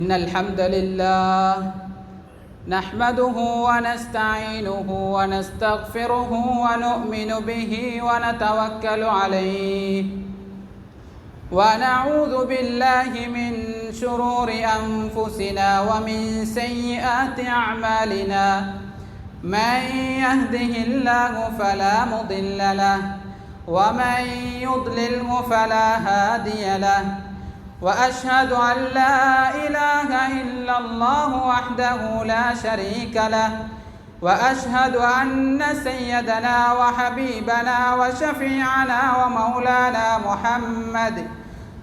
إن الحمد لله نحمده ونستعينه ونستغفره ونؤمن به ونتوكل عليه ونعوذ بالله من شرور أنفسنا ومن سيئات أعمالنا من يهده الله فلا مضل له ومن يضلله فلا هادي له وأشهد أن لا إله إلا الله وحده لا شريك له وأشهد أن سيدنا وحبيبنا وشفيعنا ومولانا محمد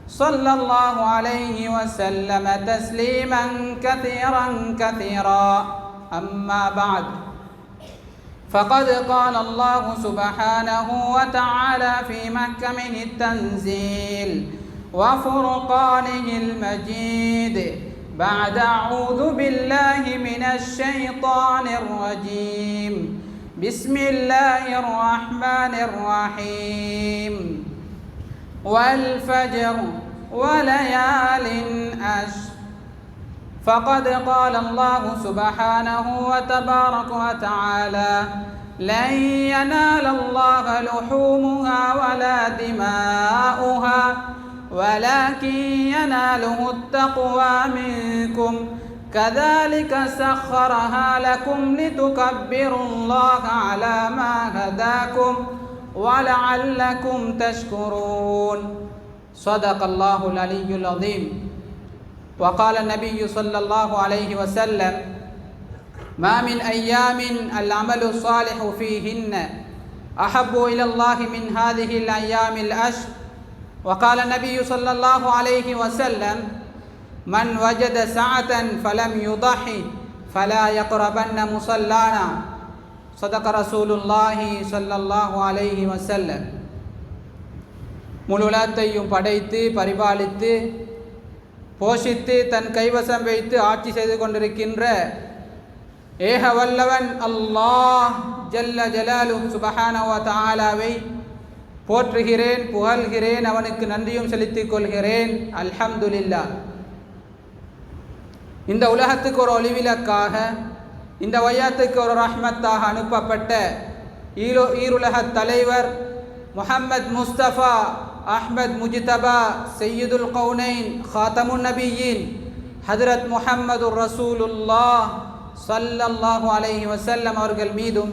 صلى الله عليه وسلم تسليما كثيرا كثيرا أما بعد فقد قال الله سبحانه وتعالى في محكمه التنزيل وفرقانه المجيد بعد أعوذ بالله من الشيطان الرجيم بسم الله الرحمن الرحيم والفجر وليال عشر فقد قال الله سبحانه وتبارك وتعالى لن ينال الله لحومها ولا دماؤها ولكن يناله التقوى منكم كذلك سخرها لكم لتكبروا الله على ما هداكم ولعلكم تشكرون صدق الله العلي العظيم وقال النبي صلى الله عليه وسلم ما من أيام العمل الصالح فيهن أحب إلى الله من هذه الأيام العشر وقال النبي صلى الله عليه وسلم من وجد سعة فلم يضحي فلا يقربن مصلانا صدق رسول الله صلى الله عليه وسلم முழுலத்தையும் படைத்து பரிபாலித்து போஷித்து தன் கைவசம் வைத்து ஆட்சி செய்து கொண்டிருக்கின்ற ஏக வல்லவன் அல்லாஹ் ஜல்ல ஜலாலுஹு சுப்ஹானஹு வ தஆலாவை போற்றுகிறேன், புகழ்கிறேன், அவனுக்கு நன்றியும் செலுத்திக் கொள்கிறேன். அல்ஹம்துலில்லாஹ். இந்த உலகத்துக்கு ஒரு ஒளிவிலக்காக, இந்த வையத்துக்கு ஒரு ரஹ்மத்தாக அனுப்பப்பட்ட ஈருலக தலைவர் முஹம்மத் முஸ்தபா அஹ்மத் முஜ்தபா சையதுல் கௌனைன் ஹாத்தமுன் நபியின் ஹதரத் முஹம்மது ரசூலுல்லாஹ் ஸல்லல்லாஹு அலைஹி வஸல்லம் அவர்கள் மீதும்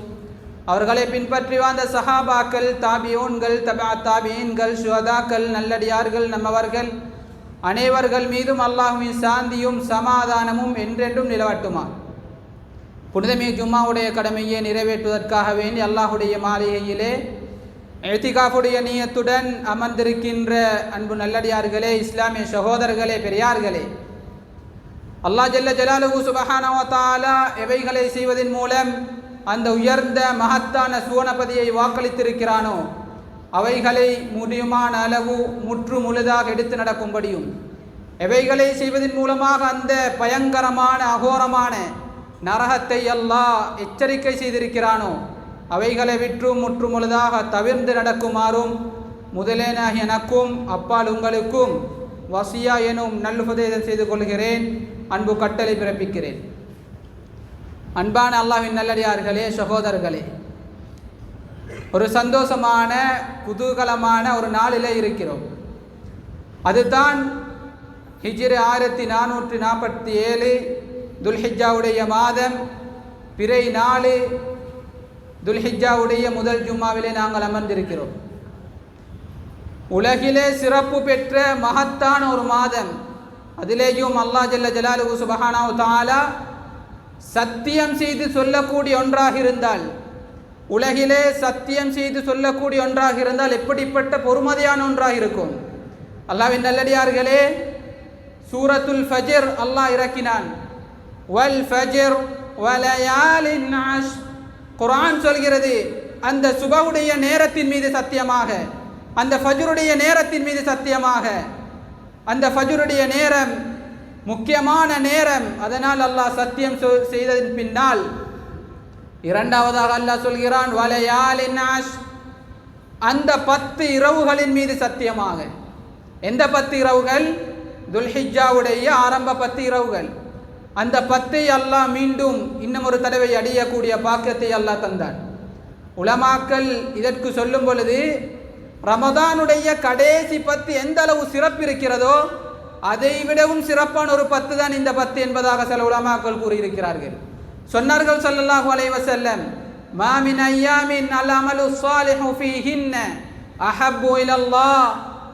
அவர்களை பின்பற்றி வாழ்ந்த சஹாபாக்கள், தாபியூன்கள், தபா தாபியீன்கள், ஷுஹதாக்கள், நல்லடியார்கள், நம்மவர்கள் அனைவர்கள் மீதும் அல்லாஹ்வின் சாந்தியும் சமாதானமும் என்றென்றும் நிலவட்டுமா. புனிதமிகு ஜும்மாவுடைய கடமையை நிறைவேற்றுவதற்காக வேண்டி அல்லாஹுடைய மாளிகையிலே இத்திகாஃபுடைய நியத்துடன் அமர்ந்திருக்கின்ற அன்பு நல்லடியார்களே, இஸ்லாமிய சகோதரர்களே, பெரியார்களே, அல்லாஹ் ஜல்ல ஜலாலுஹு சுப்ஹானஹு வ தஆலா எவைகளை செய்வதன் மூலம் அந்த உயர்ந்த மகத்தான சுவனபதியை வாக்களித்திருக்கிறானோ அவைகளை முடியுமான அளவு முற்று முழுதாக எடுத்து நடக்கும்படியும், எவைகளை செய்வதன் மூலமாக அந்த பயங்கரமான அகோரமான நரகத்தை அல்லாஹ் எச்சரிக்கை செய்திருக்கிறானோ அவைகளை விற்று முற்று முழுதாக தவிர்ந்து நடக்குமாறும் முதலேனாகிய எனக்கும் அப்பால் உங்களுக்கும் வசியா எனும் நல்லுபதேசம் செய்து கொள்கிறேன், அன்பு கட்டளை பிறப்பிக்கிறேன். அன்பான அல்லாஹ்வின் நல்லடியார்களே, சகோதரர்களே, ஒரு சந்தோஷமான குதூகலமான ஒரு நாளிலே இருக்கிறோம். அதுதான் ஹிஜ்ரி 1447 துல்ஹிஜ்ஜாவுடைய மாதம் பிறை நாள் துல்ஹிஜ்ஜாவுடைய முதல் ஜும்மாவிலே நாங்கள் அமர்ந்திருக்கிறோம். உலகிலே சிறப்பு பெற்ற மகத்தான ஒரு மாதம். அதிலேயும் அல்லாஹ் ஜல்ல ஜலாலுஹு சுப்ஹானஹு வ தஆலா சத்தியம் செய்து சொல்லக்கூடிய ஒன்றாக இருந்தால், உலகிலே சத்தியம் செய்து சொல்லக்கூடிய ஒன்றாக இருந்தால் எப்படிப்பட்ட பொறுமதியான ஒன்றாக இருக்கும். அல்லாஹ்வின் நல்லடியார்களே, சூரத்துல் ஃபஜ்ர் அல்லாஹ் இறக்கினான். வல் ஃபஜ்ர் வலயாலின் அஷ்ர். குர்ஆன் சொல்கிறது, அந்த சுபஹுடைய நேரத்தின் மீது சத்தியமாக, அந்த ஃபஜ்ருடைய நேரத்தின் மீது சத்தியமாக. அந்த ஃபஜ்ருடைய நேரம் முக்கியமான நேரம். அதனால் அல்லாஹ் சத்தியம் செய்ததின் பின்னால் இரண்டாவதாக அல்லாஹ் சொல்கிறான் வலயாலின் அஷ்ர், அந்த 10 இரவுகளின் மீது சத்தியமாக. எந்த 10 இரவுகள்? துல்ஹிஜ்ஜாவுடைய ஆரம்ப 10 இரவுகள். அந்த 10ஐ அல்லாஹ் மீண்டும் இன்னும் ஒரு தடவை அடையக்கூடிய பாக்கியத்தை அல்லாஹ் தந்தான். உலமாக்கள் இதற்கு சொல்லும் பொழுது ரமதானுடைய கடைசி 10 எந்த அளவு சிறப்பு இருக்கிறதோ அதை விடவும் சிறப்பான ஒரு 10 தான் இந்த 10 என்பதாக சில உலமாக்கள் கூறியிருக்கிறார்கள். சொன்னார்கள் ஸல்லல்லாஹு அலைஹி வஸல்லம், மா மின் அய்யாமின் அல் அமலு ஸாலிஹு ஃபீஹின்ன அஹப்பு இலல்லாஹ்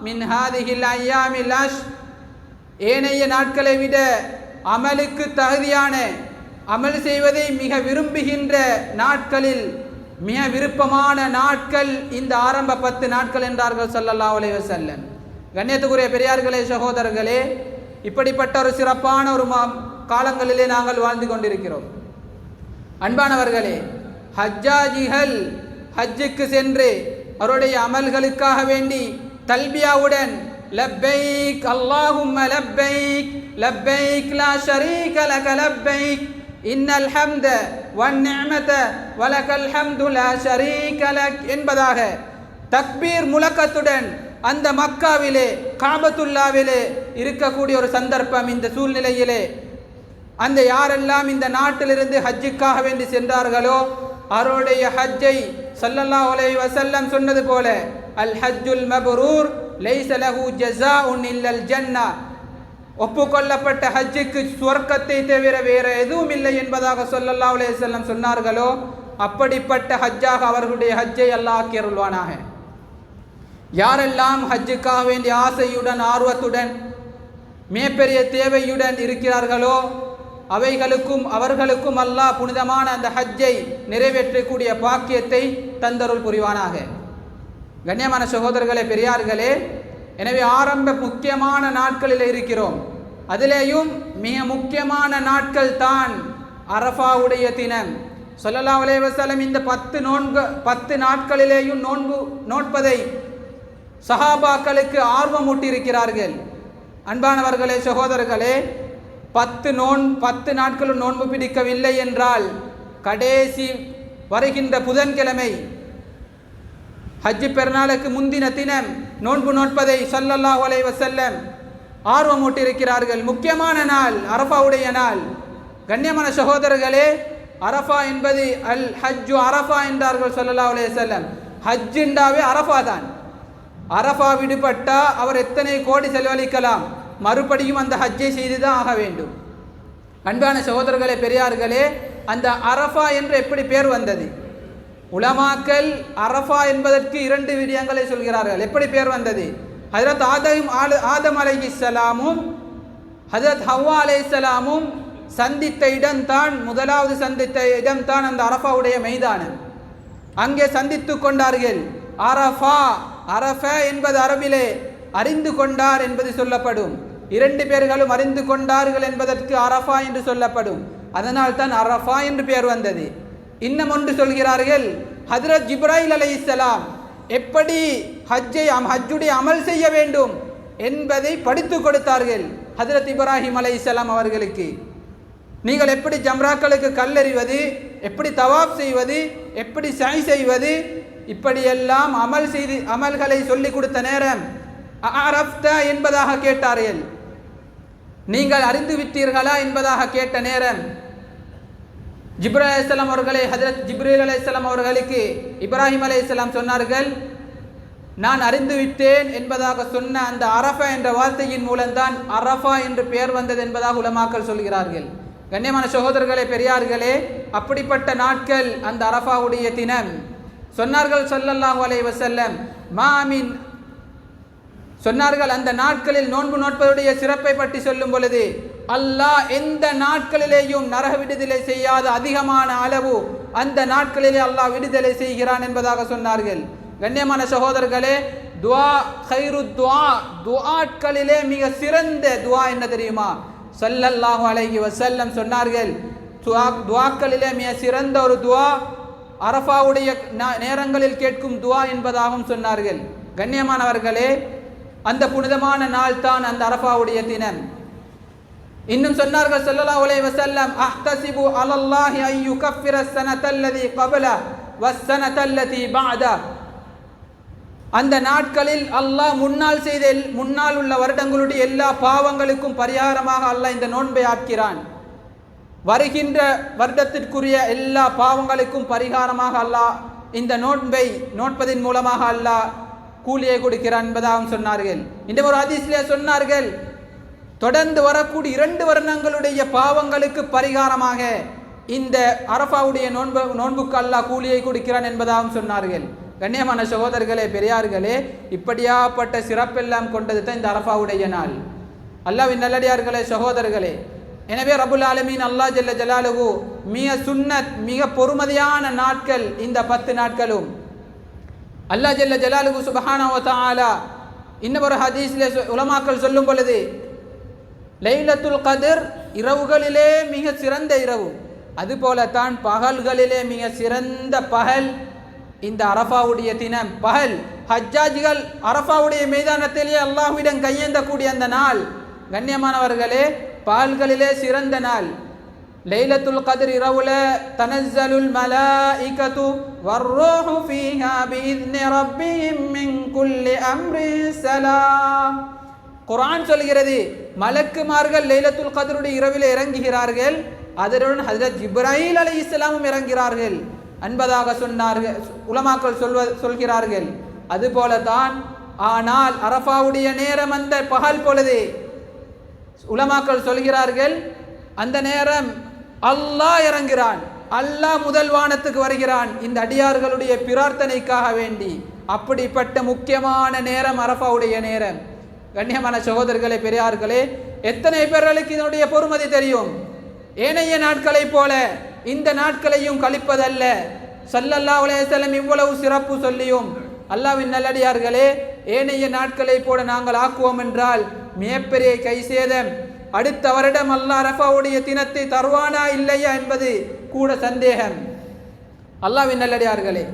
மின் ஹாதிஹில் அய்யாமில் அஷ். ஏனைய நாட்களை விட அமலுக்கு தகுதியான அமல் செய்வதை மிக விரும்புகின்ற நாட்களில் மிக விருப்பமான நாட்கள் இந்த ஆரம்ப 10 நாட்கள் என்றார்கள் ஸல்லல்லாஹு அலைஹி வஸல்லம். கண்ணியத்துக்குரிய பெரியார்களே, சகோதரர்களே, இப்படிப்பட்ட ஒரு சிறப்பான ஒரு காலங்களிலே நாங்கள் வாழ்ந்து கொண்டிருக்கிறோம். அன்பானவர்களே, ஹஜ்ஜாஜிகள் ஹஜ்ஜுக்கு சென்று அவருடைய அமல்களுக்காக வேண்டி தல்பியாவுடன் லப்பைக் அல்லாஹும்ம லப்பைக் லப்பைக் லா ஷரீக லக லப்பைக் இன்னல் ஹம்த வன் நிஅமத வலகல் ஹம்து லா ஷரீக லக் என்பதாக தக்பீர் முழக்கத்துடன் அந்த மக்காவிலே காபத்துல்லாவிலே இருக்கக்கூடிய ஒரு சந்தர்ப்பம். இந்த சூழ்நிலையிலே அந்த யாரெல்லாம் இந்த நாட்டிலிருந்து ஹஜ்ஜுக்காக வேண்டி சென்றார்களோ அவருடைய ஹஜ்ஜை ஸல்லல்லாஹு அலைஹி வஸல்லம் சொன்னது போல அல் ஹஜ்ஜுல் மப்ரூர் லைஸ லஹு ஜஸாஉன் இல்லல் ஜன்னா, ஒப்புக்கொள்ளப்பட்ட ஹஜ்ஜுக்கு சுவர்க்கத்தை தவிர வேற எதுவும் இல்லை என்பதாக ஸல்லல்லாஹு அலைஹி வஸல்லம் சொன்னார்களோ அப்படிப்பட்ட ஹஜ்ஜாக அவர்களுடைய ஹஜ்ஜை அல்லாஹ் ஆக்கியருள்வானாக. யாரெல்லாம் ஹஜ்ஜுக்காக வேண்டிய ஆசையுடன் ஆர்வத்துடன் மிகப்பெரிய தேவையுடன் இருக்கிறார்களோ அவைகளுக்கும் அவர்களுக்கும் அல்லாஹ் புனிதமான அந்த ஹஜ்ஜை நிறைவேற்றக்கூடிய பாக்கியத்தை தந்தருள் புரிவானாக. கண்ணியமான சகோதரர்களே, பெரியார்களே, எனவே ஆரம்ப முக்கியமான நாட்களில் இருக்கிறோம். அதிலேயும் மிக முக்கியமான நாட்கள் தான் அரஃபாவுடைய தினம். ஸல்லல்லாஹு அலைஹி வஸல்லம் இந்த 10 நாட்களிலேயும் நோன்பதை சஹாபாக்களுக்கு ஆர்வமூட்டியிருக்கிறார்கள். அன்பானவர்களே, சகோதரர்களே, 10 நாட்களும் நோன்பு பிடிக்கவில்லை என்றால் கடைசி வருகின்ற புதன்கிழமை ஹஜ்ஜு பெருநாளுக்கு முந்தின தினம் நோன்பு நோட்பதை ஸல்லல்லாஹு அலைஹி வஸல்லம் ஆர்வமூட்டியிருக்கிறார்கள். முக்கியமான நாள் அரஃபாவுடைய நாள். கண்ணியமான சகோதரர்களே, அரஃபா என்பது அல் ஹஜ்ஜு அரஃபா என்றார்கள் ஸல்லல்லாஹு அலைஹி வஸல்லம். ஹஜ் என்றாவே அரஃபா தான். அரஃபா விடுபட்டா அவர் எத்தனை கோடி செலவழிக்கலாம், மறுபடியும் அந்த ஹஜ்ஜை செய்து தான் ஆக வேண்டும். அன்பான சகோதரர்களே, பெரியார்களே, அந்த அரஃபா என்று எப்படி பேர் வந்தது? உலமாக்கள் அரஃபா என்பதற்கு 2 விடயங்களை சொல்கிறார்கள். எப்படி பேர் வந்தது? ஹஜ்ரத் ஆதம் அலைஹிஸ்ஸலாமும் ஹஜ்ரத் ஹவ்வா அலைஹிஸ்ஸலாமும் சந்தித்த இடம்தான், முதலாவது சந்தித்த இடம்தான் அந்த அரஃபாவுடைய மைதானம். அங்கே சந்தித்து கொண்டார்கள். அரஃபா, அரஃபா என்பது அரபிலே அறிந்து கொண்டார் என்பது சொல்லப்படும். 2 பேர்களும் அறிந்து கொண்டார்கள் என்பதற்கு அரஃபா என்று சொல்லப்படும். அதனால் தான் அரஃபா என்று பெயர் வந்தது. இன்னும் ஒன்று சொல்கிறார்கள், ஹஜ்ரத் ஜிப்ராயில் அலைஹிஸ்ஸலாம் எப்படி ஹஜ்ஜுடைய அமல் செய்ய வேண்டும் என்பதை படித்து கொடுத்தார்கள் ஹஜ்ரத் இப்ராஹிம் அலைஹிஸ்ஸலாம் அவர்களுக்கு. நீங்கள் எப்படி ஜம்ராக்களுக்கு கல்லெறிவது, எப்படி தவாப் செய்வது, எப்படி சை செய்வது, இப்படியெல்லாம் அமல்களை சொல்லிக் கொடுத்த நேரம் அரஃப்தா என்பதாக கேட்டார்கள். நீங்கள் அறிந்து விட்டீர்களா என்பதாக கேட்ட நேரம் ஜிப்ரீல் அலைஹிஸ்ஸலாம் அவர்களை ஹஜ்ரத் ஜிப்ரீல் அலைஹிஸ்ஸலாம் அவர்களுக்கு இப்ராஹிம் அலைஹிஸ்ஸலாம் சொன்னார்கள், நான் அறிந்து விட்டேன் என்பதாக சொன்ன அந்த அரஃபா என்ற வார்த்தையின் மூலம்தான் அரஃபா என்று பெயர் வந்தது என்பதாக உலமாக்கள் சொல்கிறார்கள். கண்ணியமான சகோதரர்களே, பெரியார்களே, அப்படிப்பட்ட நாட்கள் அந்த அரஃபாவுடைய தினம். சொன்னார்கள் ஸல்லல்லாஹு அலைஹி வஸல்லம், மாமின் சொன்னார்கள் அந்த நாட்களில் நோன்பு நோட்பதுடைய சிறப்பை பற்றி சொல்லும் பொழுது, அல்லாஹ் எந்த நாட்களிலேயும் நரக விடுதலை செய்யாத அதிகமான அளவு அந்த நாட்களிலே அல்லாஹ் விடுதலை செய்கிறான் என்பதாக சொன்னார்கள். கண்ணியமான சகோதரர்களே, துஆ கைரு துஆ, துஆக்களிலே மிக சிறந்த துஆ என்ன தெரியுமா? ஸல்லல்லாஹு அலைஹி வஸல்லம் சொன்னார்கள், துஆக்களிலே மிக சிறந்த ஒரு துஆ அரஃபாவுடைய நேரங்களில் கேட்கும் துஆ என்பதாகவும் சொன்னார்கள். கண்ணியமானவர்களே, அந்த புனிதமான நாள் தான் அந்த அரஃபாவுடைய தினம். இன்னும் சொன்னார்கள் ஸல்லல்லாஹு அலைஹி வஸல்லம், அஹ்தஸிபு அலல்லாஹி அன் யுகஃபிர ஸனத்தல்லதி கப்ல வஸ்ஸனத்தல்லதி பஅத. அந்த நாட்களில் அல்லாஹ் முன்னால் உள்ள வருடங்களுடைய எல்லா பாவங்களுக்கும் பரிகாரமாக அல்லாஹ் இந்த நோன்பை ஆக்கிறான். வருகின்ற வருடத்திற்குரிய எல்லா பாவங்களுக்கும் பரிகாரமாக அல்லாஹ் இந்த நோன்பை நோட்பதின் மூலமாக அல்லாஹ் கூலியை கொடுக்கிறான் என்பதாகவும் சொன்னார்கள். இந்த ஒரு ஹதீஸிலே சொன்னார்கள், தொடர்ந்து வரக்கூடிய 2 வருடங்களுடைய பாவங்களுக்கு பரிகாரமாக இந்த அரஃபாவுடைய நோன்புக்கு அல்லாஹ் கூலியை கொடுக்கிறான் என்பதாகவும் சொன்னார்கள். கண்ணியமான சகோதரர்களே, பெரியார்களே, இப்படியாப்பட்ட சிறப்பெல்லாம் கொண்டது தான் இந்த அரஃபாவுடைய நாள். அல்லாஹ்வின் நல்லடியார்களே, சகோதரர்களே, எனவே ரப்புல் ஆலமீன் அல்லாஹ் ஜல்ல ஜலாலுஹு மிக சுன்னத் மிக பொறுமதியான நாட்கள் இந்த 10 நாட்களும். அல்லாஹ் ஜல்ல ஜலாலுஹு சுப்ஹானஹு வ தஆலா இன்னும் ஒரு ஹதீஸிலே உலமாக்கள் சொல்லும் பொழுது, லைலத்துல் கத்ர் இரவுகளிலே மிக சிறந்த இரவு, அதுபோலத்தான் பகல்களிலே மிக சிறந்த பகல் இந்த அரஃபாவுடைய தினம். பகல் ஹஜ்ஜாஜிகள் அரஃபாவுடைய மைதானத்திலே அல்லாஹ்விடம் கையேந்தக்கூடிய அந்த நாள். கண்ணியமானவர்களே, பகல்களிலே சிறந்த நாள். லைலத்துல் கத்ர் இரவுல தனஸ்ஸலுல் மலாயிகத்து வர்ரூஹு ஃபீஹா பிஇذن ரப்பிஹிம் மின் குல்லி அம்ரின் ஸலாம். குர்ஆன் சொல்கிறது, மலக்குமார்கள் லைலத்துல் கத்ருடைய இரவிலே இறங்குகிறார்கள், அதனுடன் ஹஜ்ரத் ஜிப்ராயில் அலைஹிஸ்ஸலாமும் இறங்குகிறார்கள் என்பதாக சொன்னார்கள் உலமாக்கள் சொல்கிறார்கள். அதுபோல தான் ஆனால் அரஃபாவுடைய நேரம் அந்த பகல் பொழுது உலமாக்கள் சொல்கிறார்கள், அந்த நேரம் அல்லாஹ் இறங்குகிறான், அல்லாஹ் முதல் வானத்துக்கு வருகிறான் இந்த அடியார்களுடைய பிரார்த்தனைக்காக வேண்டி. அப்படிப்பட்ட முக்கியமான நேரம் அரஃபாவுடைய நேரம். கண்ணியமான சகோதரர்களே, பெரியார்களே, எத்தனை பேர்களுக்கு இதனுடைய பொறுமதி தெரியும்? ஏனைய நாட்களை போல இந்த நாட்களையும் கழிப்பதல்ல. ஸல்லல்லாஹு அலைஹி வஸல்லம் இவ்வளவு சிறப்பு சொல்லியும் அல்லாஹ்வின் நல்லடியார்களே, ஏனைய நாட்களை போல நாங்கள் ஆக்குவோம் என்றால் மிகப்பெரிய கை சேதம். அடுத்த வருடம் அல்லாஹ் அரஃபாவுடைய தினத்தை தருவானா இல்லையா என்பது கூட சந்தேகம். அல்லாஹ்வின் நல்லடியார்களே,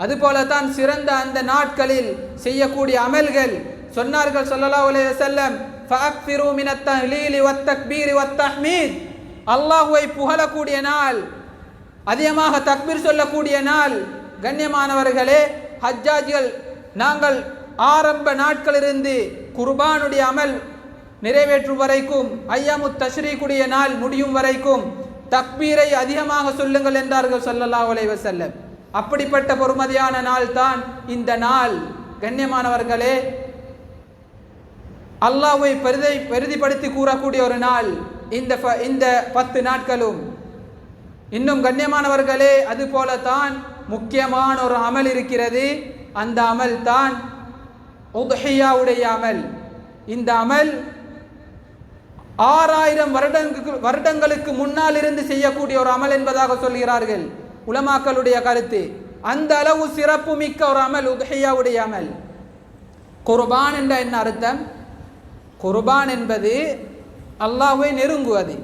அதுபோலத்தான் சிறந்த அந்த நாட்களில் செய்யக்கூடிய அமல்கள் சொன்னார்கள் ஸல்லல்லாஹு அலைஹி வஸல்லம், ஃபஅக்ஸிரு மினத் தஹ்லீலி வத் தக்பீரி வத் தஹ்மீத். அல்லாஹ்வை புகழக்கூடிய நாள், அதிகமாக தக்பீர் சொல்லக்கூடிய நாள். கண்ணியமானவர்களே, ஹஜ்ஜாஜிகள் நாங்கள் ஆரம்ப நாட்களிலிருந்து குர்பானுடைய அமல் நிறைவேற்றும் வரைக்கும், ஐயாமுத் தஷ்ரீக்குடைய நாள் முடியும் வரைக்கும் தக்பீரை அதிகமாக சொல்லுங்கள் என்றார்கள் ஸல்லல்லாஹு அலைஹி வஸல்லம். அப்படிப்பட்ட பொறுமதியான நாள் தான் இந்த நாள். கண்ணியமானவர்களே, அல்லாஹ்வை பெரிதிப்படுத்தி கூறக்கூடிய ஒரு நாள் இந்த 10 நாட்களும். இன்னும் கண்ணியமானவர்களே, அதுபோலத்தான் முக்கியமான ஒரு அமல் இருக்கிறது. அந்த அமல் தான் உத்ஹியாவுடைய அமல். இந்த அமல் 6000 வருடங்களுக்கு முன்னால் இருந்து செய்யக்கூடிய ஒரு அமல் என்பதாக சொல்கிறார்கள் உலமாக்களுடைய கருத்து. அந்த அளவு சிறப்பு மிக்க ஒரு அமல் உத்ஹியாவுடைய அமல். குர்பான் என்ற என்ன அர்த்தம்? குர்பான் என்பது அல்லாஹ்வை நெருங்குவது,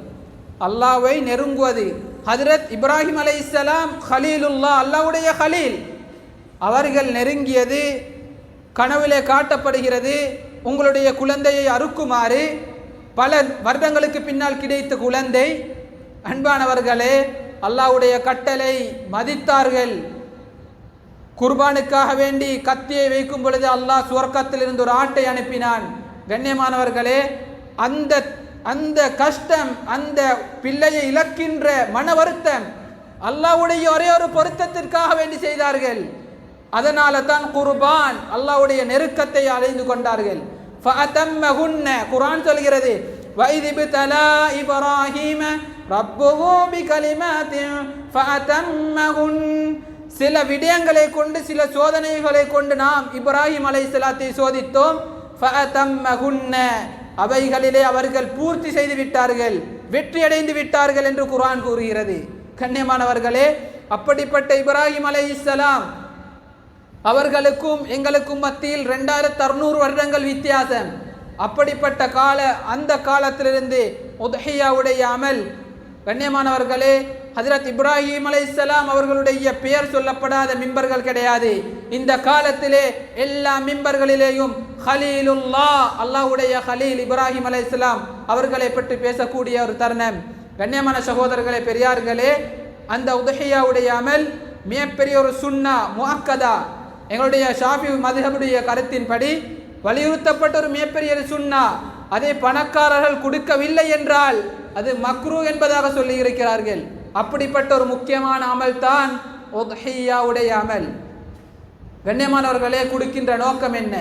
அல்லாஹ்வை நெருங்குவது. ஹஜ்ரத் இப்ராஹிம் அலைஹிஸ்ஸலாம் ஹலீலுல்லாஹ், அல்லாஹ்வுடைய ஹலீல், அவர்கள் நெருங்கியது கனவிலே காட்டப்படுகிறது. உங்களுடைய குழந்தையை அறுக்குமாறு பல வருடங்களுக்கு பின்னால் கிடைத்த குழந்தை. அன்பானவர்களே, அல்லாஹ்வுடைய கட்டளை மதித்தார்கள். குர்பானுக்காக வேண்டி கத்தியை வைக்கும் பொழுது அல்லாஹ் சுவர்க்கத்தில் இருந்து ஒரு ஆட்டை அனுப்பினான். கண்ணியமானவர்களே, அந்த கஷ்டம், அந்த பிள்ளையை இழக்கின்ற மன வருத்தம் அல்லாஹ்வுடைய ஒரே ஒரு பொருத்தத்திற்காக வேண்டி செய்தார்கள். அதனால தான் குர்பான் அல்லாஹ்வுடைய நெருக்கத்தை அடைந்து கொண்டார்கள். ஃபஅதம்மஹுன்ன, குர்ஆன் சொல்கிறது, வைதிப்தலா இப்ராஹீம ரப்புஹு பிகலிமாத்தின் ஃபஅதம்மஹுன். சில விடயங்களை கொண்டு, சில சோதனைகளை கொண்டு நாம் இப்ராஹிம் அலைஹிஸ்ஸலாத்தை சோதித்தோம். ஃபஅதம்மஹுன்ன, அவைகளிலே அவர்கள் பூர்த்தி செய்து விட்டார்கள், வெற்றி அடைந்து விட்டார்கள் என்று குர்ஆன் கூறுகிறது. கண்ணியமானவர்களே, அப்படிப்பட்ட இப்ராஹிம் அலைஹிஸ்ஸலாம் அவர்களுக்கும் எங்களுக்கும் மத்தியில் 2600 வருடங்கள் வித்தியாசம். அப்படிப்பட்ட அந்த காலத்திலிருந்து உத்ஹியாவுடைய அமல். கண்ணியமானவர்களே, ஹஜ்ரத் இப்ராஹிம் அலைஹிஸ்ஸலாம் அவர்களுடைய பெயர் சொல்லப்படாத மிம்பர்கள் கிடையாது. இந்த காலத்திலே எல்லா மிம்பர்களிலேயும் ஹலீலுல்லாஹ், அல்லாஹ்வுடைய ஹலீல் இப்ராஹிம் அலைஹிஸ்ஸலாம் அவர்களை பற்றி பேசக்கூடிய ஒரு தருணம். கண்ணியமான சகோதரர்களே, பெரியார்களே, அந்த உத்ஹியாவுடைய அமல் மிகப்பெரிய ஒரு சுன்னா முஅக்கதா. எங்களுடைய ஷாஃபி மதுஹபுடைய கருத்தின்படி வலியுறுத்தப்பட்ட ஒரு மிகப்பெரிய சுன்னா. அதை பணக்காரர்கள் கொடுக்கவில்லை என்றால் அது மக்ரூ என்பதாக சொல்லி இருக்கிறார்கள். அப்படிப்பட்ட ஒரு முக்கியமான அமல் தான் உத்ஹியாவுடைய அமல். கண்ணியமானவர்களே, கொடுக்கின்ற நோக்கம் என்ன?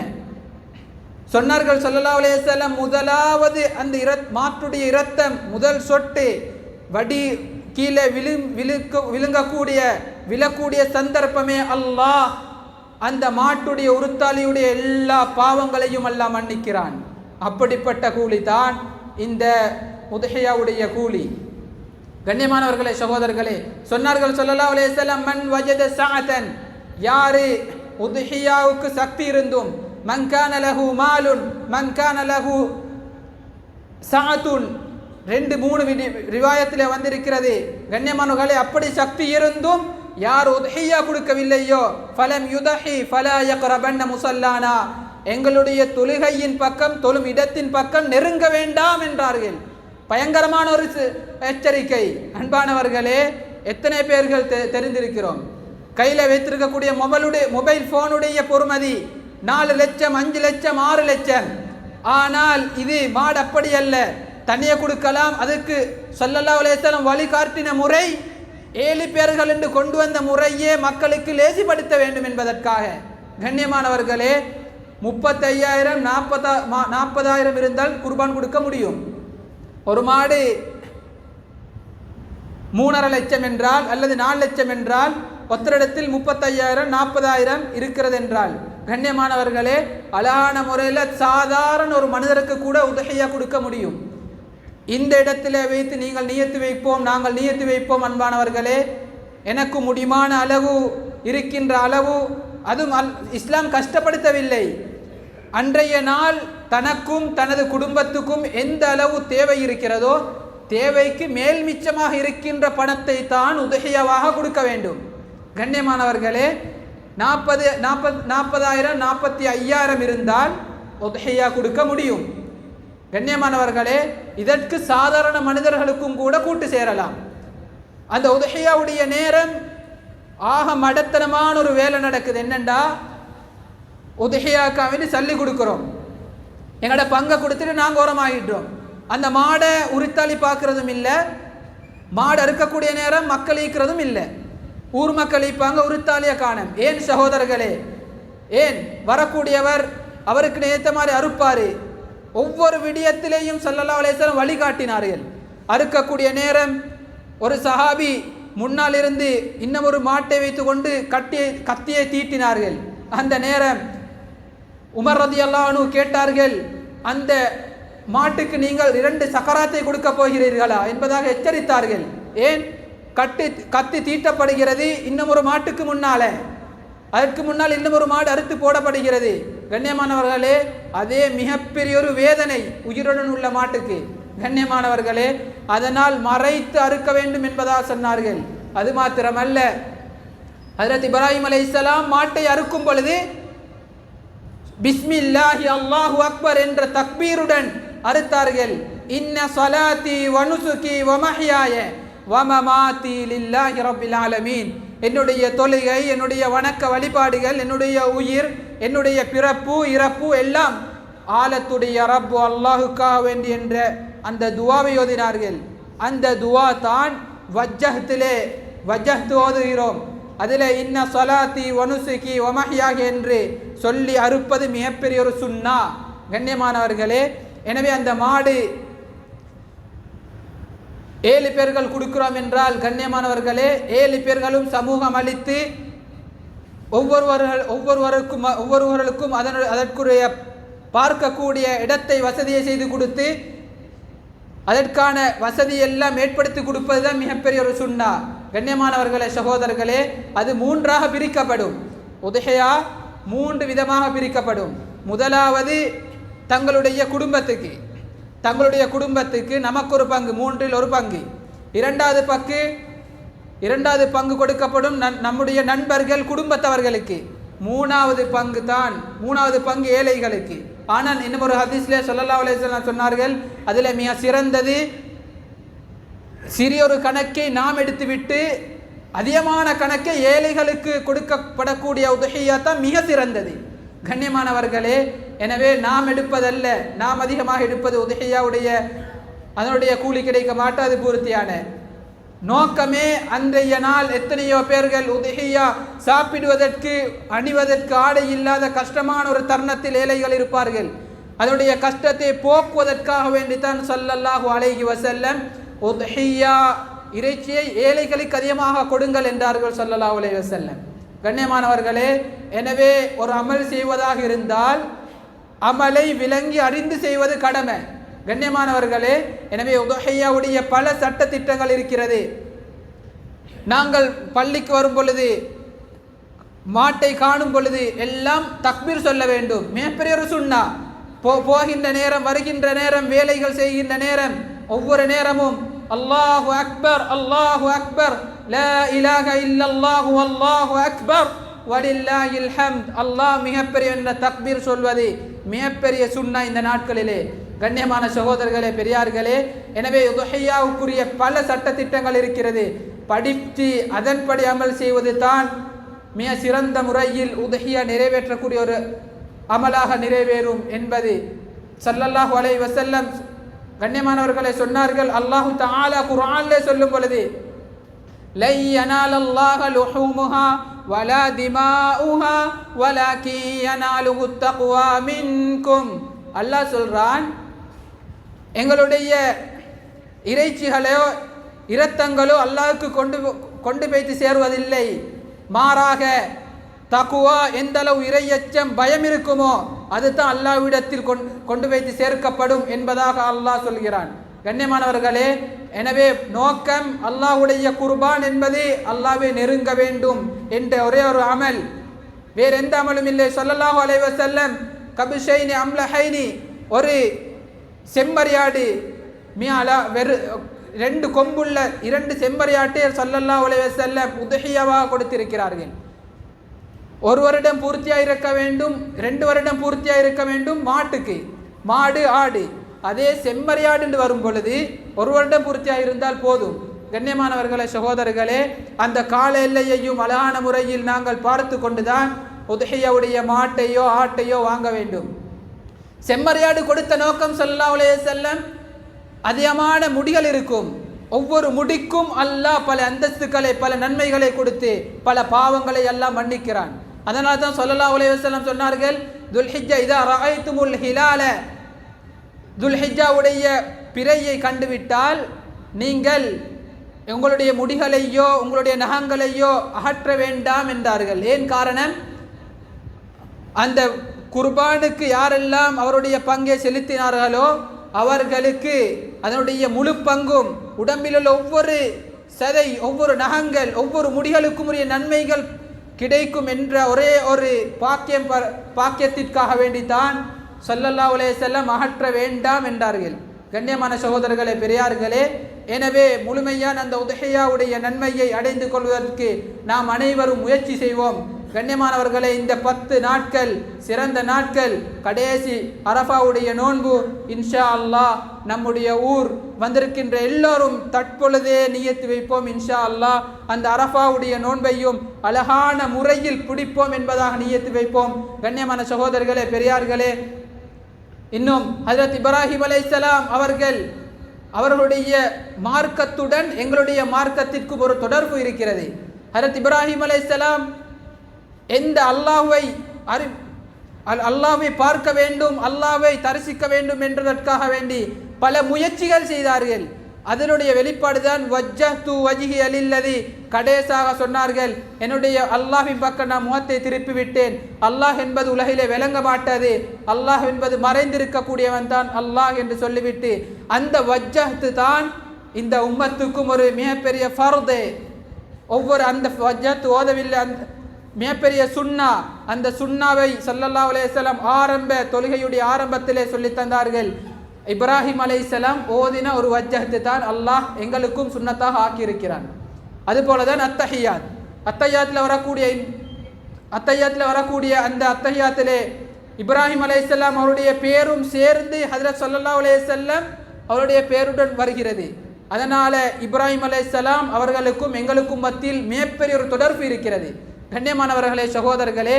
சொன்னார்கள் ஸல்லல்லாஹு அலைஹி வஸல்லம், முதலாவது அந்த மாட்டுடைய இரத்தம் முதல் சொட்டு வடி கீழே விழக்கூடிய சந்தர்ப்பமே அல்லாஹ் அந்த மாட்டுடைய உருத்தாளியுடைய எல்லா பாவங்களையும் அல்லாஹ் மன்னிக்கிறான். அப்படிப்பட்ட கூலி தான் இந்த உத்ஹியாவுடைய கூலி. கண்ணியமானவர்களே, சகோதரர்களே, சொன்னார்கள் ஸல்லல்லாஹு அலைஹி வஸல்லம், மன் வஜத சஅதன், யாரு உத்ஹியாவுக்கு சக்தி இருந்தும், மன் கான லஹு மாலுன் மன் கான லஹு சஅத்துன், 2-3 ரிவாயத்திலே வந்திருக்கிறது. கண்ணியமானவர்களே, அப்படி சக்தி இருந்தும் யார் உத்ஹியா கொடுக்கவில்லையோ, ஃபலம் யுதஹி ஃபலா யக்ரபன்ன முஸல்லானா, எங்களுடைய தொழுகையின் பக்கம், தொழும் இடத்தின் பக்கம் நெருங்க வேண்டாம் என்றார்கள். பயங்கரமான ஒரு எச்சரிக்கை. அன்பானவர்களே, எத்தனை பேர்கள் தெரிந்திருக்கிறோம்? கையில் வைத்திருக்கக்கூடிய மொபைல் போனுடைய பொறுமதி 4 லட்சம், 5 லட்சம், 6 லட்சம். ஆனால் இது மாடு அப்படி அல்ல, தனியே கொடுக்கலாம். அதுக்கு ஸல்லல்லாஹு அலைஹி வஸல்லம் வழிகாட்டின முறை 7 பேர்கள் என்று கொண்டு வந்த முறையே மக்களுக்கு லேசிப்படுத்த வேண்டும் என்பதற்காக. கண்ணியமானவர்களே, 35,000 40,000 இருந்தால் குர்பான் கொடுக்க முடியும். ஒரு மாடு 3.5 லட்சம் என்றால் அல்லது 4 லட்சம் என்றால் ஒத்தரிடத்தில் 35,000 40,000 இருக்கிறது என்றால், கண்ணியமானவர்களே, அழகான முறையில் சாதாரண ஒரு மனிதருக்கு கூட உத்ஹியா கொடுக்க முடியும். இந்த இடத்திலே வைத்து நீங்கள் நியத்து வைப்போம், நாங்கள் நியத்து வைப்போம். அன்பானவர்களே, எனக்கு முடிமான அளவு இருக்கின்ற அளவு, அதுவும் இஸ்லாம் கஷ்டப்படுத்தவில்லை. அன்றைய நாள் தனக்கும் தனது குடும்பத்துக்கும் எந்த அளவு தேவை இருக்கிறதோ, தேவைக்கு மேல் மிச்சமாக இருக்கின்ற பணத்தை தான் உத்ஹியாவாக கொடுக்க வேண்டும். கண்ணியமானவர்களே, 40,000 45,000 இருந்தால் உத்ஹியா கொடுக்க முடியும். கண்ணியமானவர்களே, இதற்கு சாதாரண மனிதர்களுக்கும் கூட கூட்டு சேரலாம். அந்த உத்ஹியாவுடைய நேரம் ஆக மடத்தனமான ஒரு வேலை நடக்குது. என்னண்டா, உத்ஹியாக்காக சல்லி கொடுக்குறோம், எங்களோட பங்கை கொடுத்துட்டு நாங்கள் ஓரமாகிட்டோம். அந்த மாடை உரித்தாளி பார்க்கறதும் இல்லை, மாடு அறுக்கக்கூடிய நேரம் மக்கள் ஈக்கிறதும் இல்லை. ஊர் மக்கள் ஈப்பாங்க, உரித்தாளியை காணும். ஏன் சகோதரர்களே, ஏன் வரக்கூடியவர் அவருக்கு ஏற்ற மாதிரி அறுப்பாரு. ஒவ்வொரு விடயத்திலேயும் ஸல்லல்லாஹு அலைஹி வஸல்லம் வழிகாட்டினார்கள். அறுக்கக்கூடிய நேரம் ஒரு சஹாபி முன்னால் இருந்து இன்னும் ஒரு மாட்டை வைத்து கொண்டு கத்தியை தீட்டினார்கள். அந்த நேரம் உமர் ரலியல்லாஹு அன்ஹு கேட்டார்கள், அந்த மாட்டுக்கு நீங்கள் 2 சக்கராத்தை கொடுக்க போகிறீர்களா என்பதாக எச்சரித்தார்கள். ஏன்? கத்தி தீட்டப்படுகிறது இன்னும் ஒரு மாட்டுக்கு முன்னால, அதற்கு முன்னால் இன்னும் ஒரு மாடு அறுத்து போடப்படுகிறது. கண்ணியமானவர்களே, அதே மிகப்பெரிய ஒரு வேதனை உயிருடன் உள்ள மாட்டுக்கு. கண்ணியமானவர்களே, அதனால் மறைத்து அறுக்க வேண்டும் என்பதாக சொன்னார்கள். அது மாத்திரமல்ல, ஹஜ்ரத் இப்ராஹிம் அலைஹிஸ்ஸலாம் மாட்டை அறுக்கும் பொழுது பிஸ்மில்லாஹி அல்லாஹு அக்பர் என்ற தக்பீருடன் அறுத்தார்கள். இன்ன ஸலாத்தி வ நுசுகி வ மஹ்யாய வ மமாத்தி லில்லாஹி ரப்பில் ஆலமீன், என்னுடைய தொழுகை, என்னுடைய வணக்க வழிபாடுகள், என்னுடைய உயிர், என்னுடைய பிறப்பு இறப்பு எல்லாம் ஆலத்துடைய ரப்பு அல்லாஹுக்காக வேண்டி என்ற அந்த துவாவை ஓதினார்கள். அந்த துவா தான் வஜ்ஜஹ்து ஓதுகிறோம். அதில் இன்ன ஸலாத்தி வ நுசுகி வ மஹ்யாய என்று சொல்லி அறுப்பது மிகப்பெரிய ஒரு சுன்னா. கண்ணியமானவர்களே, எனவே அந்த மாடு 7 பேர்கள் கொடுக்கிறோம் என்றால், கண்ணியமானவர்களே, 7 பேர்களும் சமூகம் அளித்து ஒவ்வொருவர்களுக்கும் அதற்குரிய பார்க்கக்கூடிய இடத்தை வசதியை செய்து கொடுத்து அதற்கான வசதியெல்லாம் ஏற்படுத்தி கொடுப்பது தான் மிகப்பெரிய ஒரு சுன்னா. கண்ணியமானவர்களே, சகோதரர்களே, அது 3ஆக பிரிக்கப்படும். உத்ஹியா 3 விதமாக பிரிக்கப்படும். முதலாவது தங்களுடைய குடும்பத்துக்கு நமக்கு ஒரு பங்கு, 3இல் ஒரு பங்கு. இரண்டாவது பங்கு கொடுக்கப்படும் நம்முடைய நண்பர்கள் குடும்பத்தவர்களுக்கு. மூணாவது பங்கு ஏழைகளுக்கு. ஆனால் இன்னும் ஒரு ஹதீஸ்ல ஸல்லல்லாஹு அலைஹி வஸல்லம் சொன்னார்கள், அதில் மிக சிறந்தது சிறியொரு கணக்கை நாம் எடுத்துவிட்டு அதிகமான கணக்கை ஏழைகளுக்கு கொடுக்கப்படக்கூடிய உதுஹியா தான் மிக சிறந்தது. கண்ணியமானவர்களே, எனவே நாம் எடுப்பதல்ல, நாம் அதிகமாக எடுப்பது உதுஹியாவுடைய அதனுடைய கூலி கிடைக்க மாட்டாது பூர்த்தியான நோக்கமே. அன்றைய நாள் எத்தனையோ பேர்கள் உதுஹியா சாப்பிடுவதற்கு அணிவதற்கு ஆடை இல்லாத கஷ்டமான ஒரு தருணத்தில் ஏழைகள் இருப்பார்கள். அதனுடைய கஷ்டத்தை போக்குவதற்காக வேண்டித்தான் ஸல்லல்லாஹு அலைஹி வஸல்லம் உதுஹியா இறைச்சியை ஏழைகளுக்கு அதிகமாக கொடுங்கள் என்றார்கள் ஸல்லல்லாஹு அலைஹி வஸல்லம். கண்ணியமானவர்களே, எனவே ஒரு அமல் செய்வதாக இருந்தால் அமலை விளங்கி அறிந்து செய்வது கடமை. கண்ணியமானவர்களே, எனவே உதுஹியாவுடைய பல சட்ட திட்டங்கள் இருக்கிறது. நாங்கள் பள்ளிக்கு வரும் பொழுது, மாட்டை காணும் பொழுது எல்லாம் தக்பீர் சொல்ல வேண்டும். மிகப்பெரிய ஒரு சுன்னா. போகின்ற நேரம், வருகின்ற நேரம், வேலைகள் செய்கின்ற நேரம், ஒவ்வொரு நேரமும் அல்லாஹு அக்பர் அல்லாஹு அக்பர் லா இலாஹ இல்லல்லாஹு அல்லாஹு அக்பர் வலில்லாஹில் ஹம்த், அல்லாஹ் மிகப்பெரிய என்ற தக்பீர் சொல்வது மிகப்பெரிய சுன்னா இந்த நாட்களிலே. கண்ணியமான சகோதரர்களே, பெரியார்களே, எனவே உதுஹியாவுக்குரிய பல சட்ட திட்டங்கள் இருக்கிறது. படித்து அதன்படி அமல் செய்வது தான் மிக சிறந்த முறையில் உதுஹியா நிறைவேற்றக்கூடிய ஒரு அமலாக நிறைவேறும் என்பது ஸல்லல்லாஹு அலைஹி வஸல்லம் கண்ணியமானவர்களை சொன்னார்கள். அல்லாஹு தஆலா குர்ஆனிலே சொல்லும் பொழுது லை யனாலல்லாஹு லுஹூமுஹா வலா திமாஉஹா வலாகின் யனாலுஹு தக்வா மின்கும். அல்லாஹ் சொல்றான், எங்களுடைய இறைச்சிகளோ இரத்தங்களோ அல்லாஹ்வுக்கு கொண்டு போய்த்து சேருவதில்லை. மாறாக தக்குவா, எந்த அளவு இறையச்சம் பயம் இருக்குமோ அதுதான் அல்லாஹ்விடத்தில் கொண்டு வைத்து சேர்க்கப்படும் என்பதாக அல்லாஹ் சொல்கிறான். கண்ணியமானவர்களே, எனவே நோக்கம் அல்லாஹ்வுடைய குர்பான் என்பது அல்லாஹ்வை நெருங்க வேண்டும் என்ற ஒரே ஒரு அமல், வேற எந்த அமலும் இல்லை. ஸல்லல்லாஹு அலைஹி வஸல்லம் கபிஷைனி அம்லஹைனி, ஒரு செம்மறியாடு வெறு 2 கொம்புள்ள 2 செம்மறியாட்டை ஸல்லல்லாஹு அலைஹி வஸல்லம் உதுஹியாவாக கொடுத்திருக்கிறார்கள். 1 வருடம் பூர்த்தியாக இருக்க வேண்டும், 2 வருடம் பூர்த்தியாக இருக்க வேண்டும் மாட்டுக்கு. மாடு ஆடு, அதே செம்மறியாடு என்று வரும் பொழுது 1 வருடம் பூர்த்தியாக இருந்தால் போதும். கண்ணியமானவர்களே, சகோதரர்களே, அந்த கால எல்லையையும் அழகான முறையில் நாங்கள் பார்த்து கொண்டுதான் உதுஹியாவுடைய மாட்டையோ ஆட்டையோ வாங்க வேண்டும். செம்மறியாடு கொடுத்த நோக்கம் ஸல்லல்லாஹு அலைஹி வஸல்லம், அதிகமான முடிகள் இருக்கும், ஒவ்வொரு முடிக்கும் அல்லாஹ் பல அந்தஸ்துக்களை பல நன்மைகளை கொடுத்து பல பாவங்களை எல்லாம் மன்னிக்கிறான். அதனால தான் ஸல்லல்லாஹு அலைஹி வஸல்லம் சொன்னார்கள், துல்ஹிஜ்ஜா இதா ரஅய்துமுல் ஹிலால, துல்ஹிஜ்ஜாவுடைய பிறையை கண்டுவிட்டால் நீங்கள் உங்களுடைய முடிகளையோ உங்களுடைய நகங்களையோ அகற்ற வேண்டாம் என்றார்கள். ஏன் காரணம்? அந்த குர்பானுக்கு யாரெல்லாம் அவருடைய பங்கை செலுத்தினார்களோ அவர்களுக்கு அதனுடைய முழு பங்கும், உடம்பில் உள்ள ஒவ்வொரு சதை, ஒவ்வொரு நகங்கள், ஒவ்வொரு முடிகளுக்கும் உரிய நன்மைகள் கிடைக்கும் என்ற ஒரே ஒரு பாக்கியத்திற்காக வேண்டித்தான் ஸல்லல்லாஹு அலைஹி வஸல்லம் அகற்ற வேண்டாம் என்றார்கள். கண்ணியமான சகோதரர்களே, பெரியார்களே, எனவே முழுமையான அந்த உதுஹியாவுடைய நன்மையை அடைந்து கொள்வதற்கு நாம் அனைவரும் முயற்சி செய்வோம். கண்ணியமானவர்களே, இந்த 10 நாட்கள் சிறந்த நாட்கள். கடைசி அரஃபாவுடைய நோன்பு இன்ஷா அல்லாஹ் நம்முடைய ஊர் வந்திருக்கின்ற எல்லோரும் தற்பொழுதே நியத்து வைப்போம். இன்ஷா அல்லாஹ் அந்த அரஃபாவுடைய நோன்பையும் அழகான முறையில் பிடிப்போம் என்பதாக நியத்து வைப்போம். கண்ணியமான சகோதரர்களே, பெரியார்களே, இன்னும் ஹஜ்ரத் இப்ராஹிம் அலைஹிஸ்ஸலாம் அவர்களுடைய மார்க்கத்துடன் எங்களுடைய மார்க்கத்திற்கும் ஒரு தொடர்பு இருக்கிறது. ஹஜ்ரத் இப்ராஹிம் அலைஹிஸ்ஸலாம் எந்த அல்லாஹ்வை பார்க்க வேண்டும், அல்லாஹ்வை தரிசிக்க வேண்டும் என்றதற்காக வேண்டி பல முயற்சிகள் செய்தார்கள். அதனுடைய வெளிப்பாடு தான் வஜ்ஜஹ்து வஜ்ஹிய லில்லதி, கடைசாக சொன்னார்கள், என்னுடைய அல்லாஹ்வின் பக்கம் நான் முகத்தை திருப்பி விட்டேன். அல்லாஹ் என்பது உலகிலே விளங்க மாட்டாது, அல்லாஹ் என்பது மறைந்திருக்கக்கூடியவன் தான் அல்லாஹ் என்று சொல்லிவிட்டு அந்த வஜ்ஜஹ்து தான் இந்த உம்மத்துக்கும் ஒரு மிகப்பெரிய ஃபர்து. ஒவ்வொரு அந்த வஜ்ஜஹ்து ஓதவில்லை, அந்த மிகப்பெரிய சுன்னா, அந்த சுன்னாவை ஸல்லல்லாஹு அலைஹி வஸல்லம் தொழுகையுடைய ஆரம்பத்திலே சொல்லி தந்தார்கள். இப்ராஹிம் அலைஹிஸ்ஸலாம் ஓதின ஒரு வஜ்ஜஹ்து தான் அல்லாஹ் எங்களுக்கும் சுன்னத்தாக ஆக்கியிருக்கிறான். அதுபோல தான் அத்தஹியாத்தில் வரக்கூடிய அந்த அத்தஹியாத்திலே இப்ராஹிம் அலைஹிஸ்ஸலாம் அவருடைய பேரும் சேர்ந்து ஹஜ்ரத் ஸல்லல்லாஹு அலைஹி வஸல்லம் அவருடைய பேருடன் வருகிறது. அதனால இப்ராஹிம் அலைஹிஸ்ஸலாம் அவர்களுக்கும் எங்களுக்கும் மத்தியில் மிகப்பெரிய ஒரு தொடர்பு இருக்கிறது. கண்ணியமானவர்களே, சகோதரர்களே,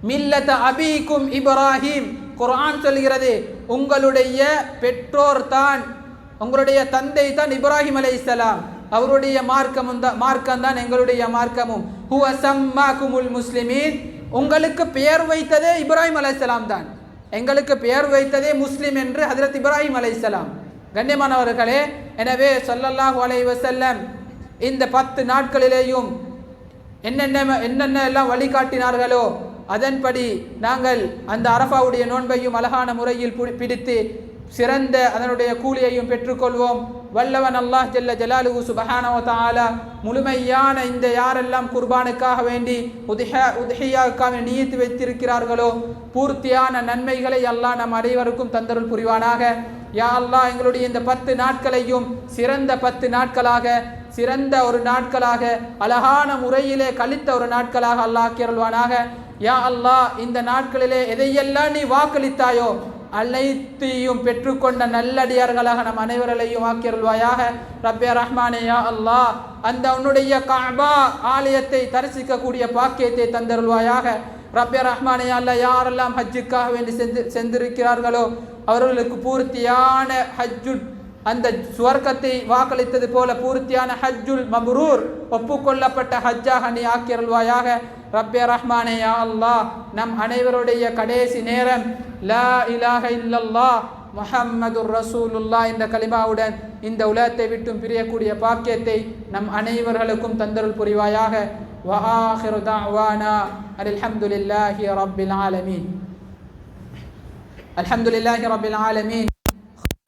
மில்லத அபீக்கும் இப்ராஹிம், குர்ஆன் சொல்கிறது உங்களுடைய பெற்றோர் தான், உங்களுடைய தந்தை தான் இப்ராஹிம் அலைஹிஸ்ஸலாம், அவருடைய மார்க்கம் தான் எங்களுடைய மார்க்கமும். ஹுவ சம்மாகுமுல் முஸ்லிமீன், உங்களுக்கு பெயர் வைத்ததே இப்ராஹிம் அலைஹிஸ்ஸலாம் தான், எங்களுக்கு பெயர் வைத்ததே முஸ்லிம் என்று ஹஜ்ரத் இப்ராஹிம் அலைஹிஸ்ஸலாம். கண்ணியமானவர்களே, எனவே ஸல்லல்லாஹு அலைஹி வஸல்லம் இந்த 10 நாட்களிலேயும் என்னென்ன எல்லாம் வழிகாட்டினார்களோ அதன்படி நாங்கள் அந்த அரஃபாவுடைய நோன்பையும் அழகான முறையில் பிடித்து சிறந்த அதனுடைய கூலியையும் பெற்றுக்கொள்வோம். வல்லவன் அல்லாஹ் ஜல்ல ஜலாலுஹு சுப்ஹானஹு வ தஆலா முழுமையான இந்த யாரெல்லாம் குர்பானுக்காக வேண்டி உத்ஹியாவுக்காக நியத்து வைத்திருக்கிறார்களோ பூர்த்தியான நன்மைகளை அல்லாஹ் நம் அனைவருக்கும் தந்தருள் புரிவானாக. யா அல்லாஹ், எங்களுடைய இந்த 10 நாட்களையும் சிறந்த 10 நாட்களாக, சிறந்த ஒரு நாட்களாக, அழகான முறையிலே கழித்த ஒரு நாட்களாக அல்லாஹ் ஆக்கியருள்வானாக. யா அல்லாஹ், இந்த நாட்களிலே எதையெல்லாம் நீ வாக்களித்தாயோ அனைத்தையும் பெற்றுக்கொண்ட நல்லடியார்களாக நம் அனைவரையும் ஆக்கியருள்வாயாக. ரப்பே ரஹ்மானே, யா அல்லாஹ், அந்த உன்னுடைய கஅபா ஆலயத்தை தரிசிக்கக்கூடிய பாக்கியத்தை தந்தருள்வாயாக. ரப்பே ரஹ்மானே, யா அல்லாஹ், யாரெல்லாம் ஹஜ்ஜுக்காக வேண்டி சென்றிருக்கிறார்களோ அவர்களுக்கு பூர்த்தியான ஹஜ்ஜுல், அந்த சுவர்க்கத்தை வாக்களித்தது போல பூர்த்தியான ஹஜ்ஜுல் மப்ரூர், ஒப்புக்கொள்ளப்பட்ட ஹஜ்ஜாக நீ ஆக்கியருள்வாயாக. ரப்பே ரஹ்மானே, யா அல்லாஹ், நம் அனைவருடைய கடைசி நேரம் லா இலாஹ இல்லல்லாஹ் முஹம்மதுர் ரசூலுல்லாஹ் என்ற கலிமாவுடன் இந்த உலகத்தை விட்டும் பிரியக்கூடிய பாக்கியத்தை நம் அனைவர்களுக்கும் தந்தருள் புரிவாயாக. வ ஆகிரு தஅவானா அல்ஹம்துலில்லாஹி ரப்பில் ஆலமீன். அல்ஹம்துலில்லாஹி ரப்பில் ஆலமீன்.